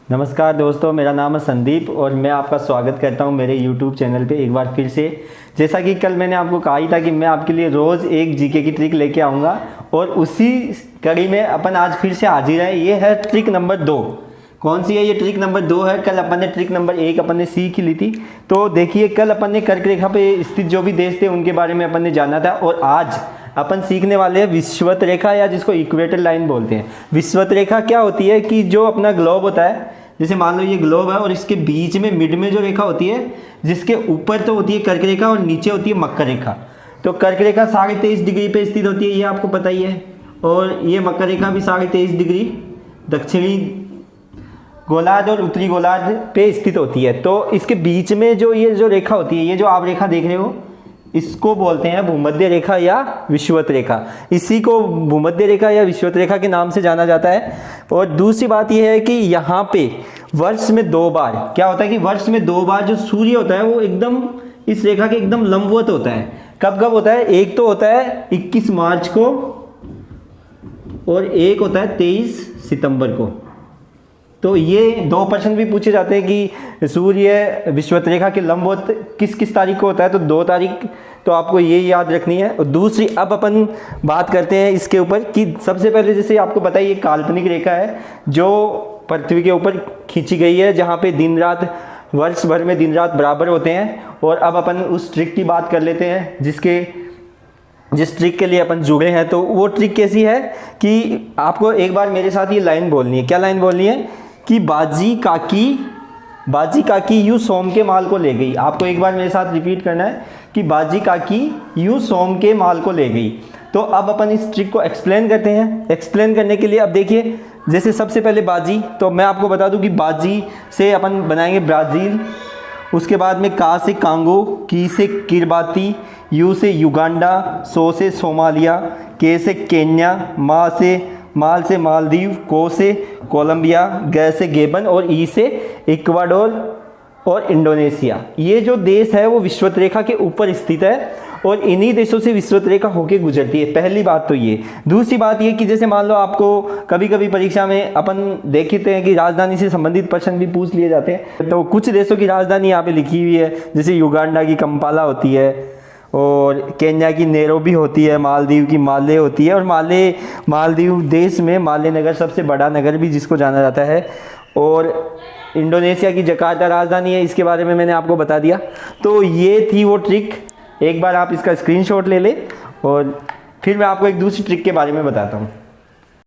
नमस्कार दोस्तों, मेरा नाम है संदीप और मैं आपका स्वागत करता हूं मेरे YouTube चैनल पे एक बार फिर से। जैसा कि कल मैंने आपको कहा ही था कि मैं आपके लिए रोज़ एक जीके की ट्रिक लेके आऊंगा और उसी कड़ी में अपन आज फिर से हाजिर है। ये है ट्रिक नंबर 2। कौन सी है ये? ट्रिक नंबर 2 है। कल अपन ने ट्रिक नंबर 1 अपन ने सीख ही ली थी। तो देखिए, कल अपन ने कर्क रेखा पे स्थित जो भी देश थे उनके बारे में अपन ने जाना था और आज अपन सीखने वाले हैं विषुवत रेखा, या जिसको इक्वेटर लाइन बोलते हैं। विषुवत रेखा क्या होती है कि जो अपना ग्लोब होता है, जैसे मान लो ये ग्लोब है और इसके बीच में मिड में जो रेखा होती है, जिसके ऊपर तो होती है कर्क रेखा और नीचे होती है मकर रेखा। तो कर्क रेखा 23.5 डिग्री पे स्थित होती है, ये आपको पता ही है। और ये मकर रेखा भी 23.5 डिग्री दक्षिणी गोलार्ध और उत्तरी गोलार्ध पे स्थित होती है। तो इसके बीच में जो ये जो रेखा होती है, ये जो आप रेखा देख रहे हो, इसको बोलते हैं भूमध्य रेखा या विषुवत रेखा। इसी को भूमध्य रेखा या विषुवत रेखा के नाम से जाना जाता है। और दूसरी बात यह है कि यहाँ पे वर्ष में 2 बार क्या होता है कि वर्ष में 2 बार जो सूर्य होता है वो एकदम इस रेखा के एकदम लंबवत होता है। कब कब होता है? एक तो होता है 21 मार्च को और एक होता है 23 सितंबर को। तो ये 2 प्रश्न भी पूछे जाते हैं कि सूर्य विषुवत रेखा के लंबवत किस किस तारीख को होता है, तो 2 तारीख। तो आपको ये याद रखनी है। और दूसरी, अब अपन बात करते हैं इसके ऊपर कि सबसे पहले जैसे आपको पता है ये काल्पनिक रेखा है जो पृथ्वी के ऊपर खींची गई है, जहाँ पे दिन रात वर्ष भर में दिन रात बराबर होते हैं। और अब अपन उस ट्रिक की बात कर लेते हैं जिस ट्रिक के लिए अपन जुड़े हैं। तो वो ट्रिक कैसी है कि आपको एक बार मेरे साथ ये लाइन बोलनी है। क्या लाइन बोलनी है? कि बाजी काकी यूँ सोम के माल को ले गई। आपको एक बार मेरे साथ रिपीट करना है कि बाजी काकी यूँ सोम के माल को ले गई। तो अब अपन इस ट्रिक को एक्सप्लेन करते हैं। एक्सप्लेन करने के लिए अब देखिए, जैसे सबसे पहले बाजी, तो मैं आपको बता दूं कि बाजी से अपन बनाएंगे ब्राज़ील। उसके बाद में का से कांगो, की से किरबाती, यू से युगांडा, सो से सोमालिया, के से केन्या, माल से मालदीव, को से कोलंबिया, ग से गेबन और ई से इक्वाडोर और इंडोनेशिया। ये जो देश है वो विषुवत रेखा के ऊपर स्थित है और इन्हीं देशों से विषुवत रेखा होके गुजरती है। पहली बात तो ये। दूसरी बात ये कि जैसे मान लो आपको कभी कभी परीक्षा में अपन देखते हैं कि राजधानी से संबंधित प्रश्न भी पूछ लिए जाते हैं। तो कुछ देशों की राजधानी यहाँ पे लिखी हुई है, जैसे युगांडा की कंपाला होती है और केन्या की नैरोबी होती है, मालदीव की माले होती है। और मालदीव देश में माले नगर सबसे बड़ा नगर भी जिसको जाना जाता है। और इंडोनेशिया की जकार्ता राजधानी है, इसके बारे में मैंने आपको बता दिया। तो ये थी वो ट्रिक। एक बार आप इसका स्क्रीनशॉट ले लें और फिर मैं आपको एक दूसरी ट्रिक के बारे में बताता हूँ।